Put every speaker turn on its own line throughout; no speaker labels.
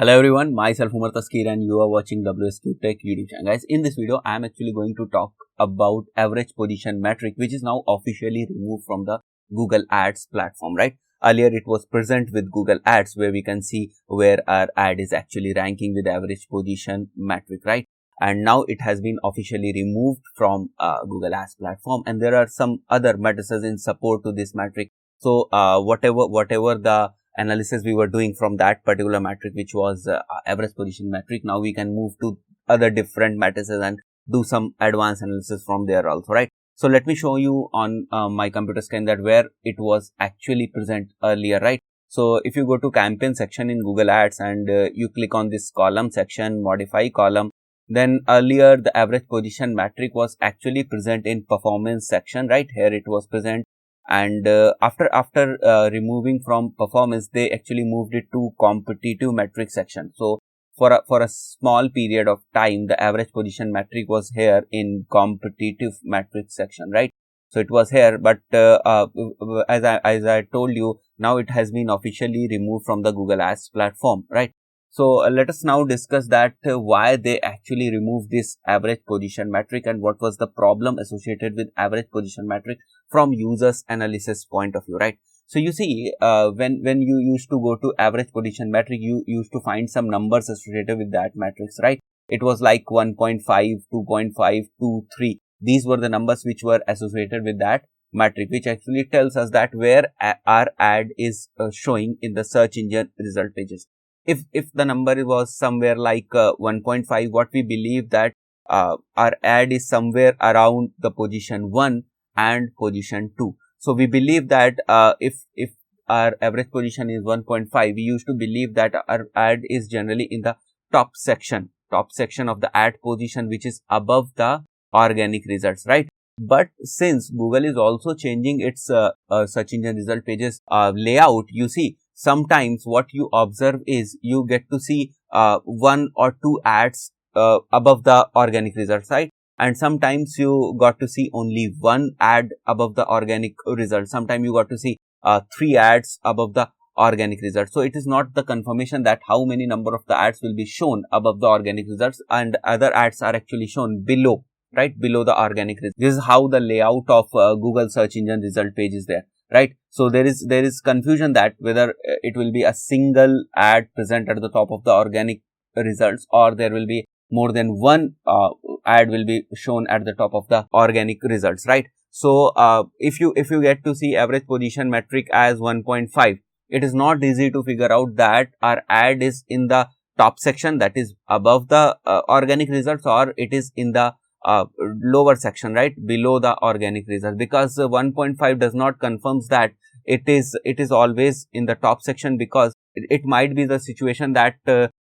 Hello everyone, myself Umar Taskir and you are watching WsCube Tech YouTube channel. Guys, in this video, I am actually going to talk about average position metric, which is now officially removed from the Google Ads platform, right? Earlier, it was present with Google Ads where we can see where our ad is actually ranking with average position metric, right? And now it has been officially removed from Google Ads platform, and there are some other matrices in support to this metric. So, whatever the analysis we were doing from that particular metric, which was average position metric, now we can move to other different matrices and do some advanced analysis from there also, right? So let me show you on my computer screen that where it was actually present earlier, right? So if you go to campaign section in Google Ads and you click on this column section, modify column, then earlier the average position metric was actually present in performance section, right? Here it was present. And after removing from performance, they actually moved it to competitive metric section. So for a small period of time, the average position metric was here in competitive metric section, right? So it was here, but as I told you, now it has been officially removed from the Google Ads platform, right? So let us now discuss that why they actually removed this average position metric and what was the problem associated with average position metric from users analysis point of view, right? So you see, when you used to go to average position metric, you used to find some numbers associated with that matrix, right? It was like 1.5, 2.5, 2, 3. These were the numbers which were associated with that metric, which actually tells us that where our ad is showing in the search engine result pages. If the number was somewhere like 1.5, what we believe that our ad is somewhere around the position 1 and position 2. So we believe that if our average position is 1.5, we used to believe that our ad is generally in the top section of the ad position, which is above the organic results, right? But since Google is also changing its search engine result pages layout, you see, sometimes what you observe is you get to see one or two ads above the organic results, right? And sometimes you got to see only one ad above the organic result. Sometimes you got to see 3 ads above the organic results. So it is not the confirmation that how many number of the ads will be shown above the organic results and other ads are actually shown below, right? Below the organic results. This is how the layout of Google search engine result page is there, right? So there is confusion that whether it will be a single ad present at the top of the organic results or there will be more than one ad will be shown at the top of the organic results, right? So if you get to see average position metric as 1.5, it is not easy to figure out that our ad is in the top section, that is above the organic results, or it is in the lower section, right, below the organic results, because 1.5 does not confirms that it is always in the top section, because it might be the situation that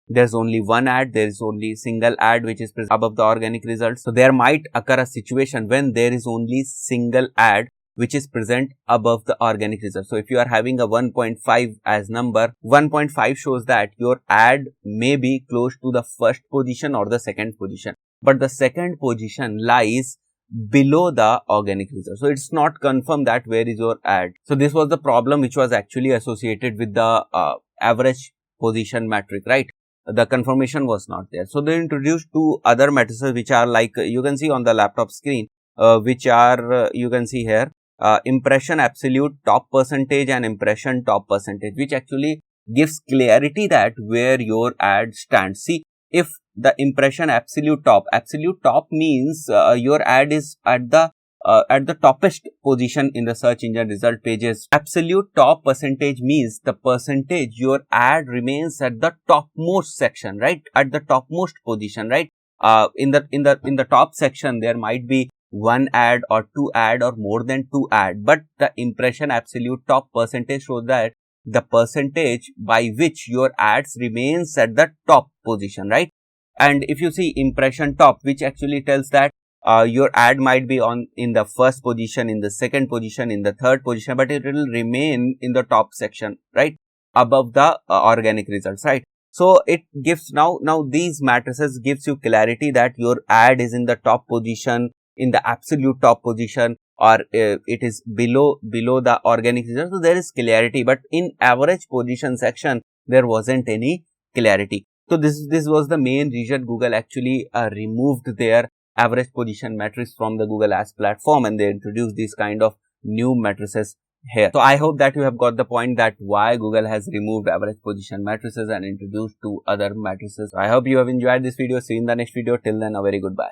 there's only one ad, there is only single ad which is above the organic results. So there might occur a situation when there is only single ad which is present above the organic results. So if you are having a 1.5 as number, 1.5 shows that your ad may be close to the first position or the second position, but the second position lies below the organic result. So it's not confirmed that where is your ad. So this was the problem which was actually associated with the average position metric, right? The confirmation was not there. So they introduced 2 other matrices which are like you can see on the laptop screen, which are you can see here impression absolute top percentage and impression top percentage, which actually gives clarity that where your ad stands. See, if the impression absolute top means your ad is at the toppest position in the search engine result pages. Absolute top percentage means the percentage your ad remains at the topmost section, right? At the topmost position, right? In the top section there might be 1 ad or 2 ad or more than 2 ad, but the impression absolute top percentage shows that the percentage by which your ads remains at the top position, right? And if you see impression top, which actually tells that your ad might be in the first position, in the second position, in the third position, but it will remain in the top section, right, above the organic results, right? So it gives now these matrices gives you clarity that your ad is in the top position, in the absolute top position, or it is below the organic result. So there is clarity, but in average position section there wasn't any clarity. So this was the main reason Google actually removed their average position matrix from the Google Ads platform, and they introduced these kind of new matrices here. So I hope that you have got the point that why Google has removed average position matrices and introduced two other matrices. I hope you have enjoyed this video. See you in the next video. Till then, a very goodbye.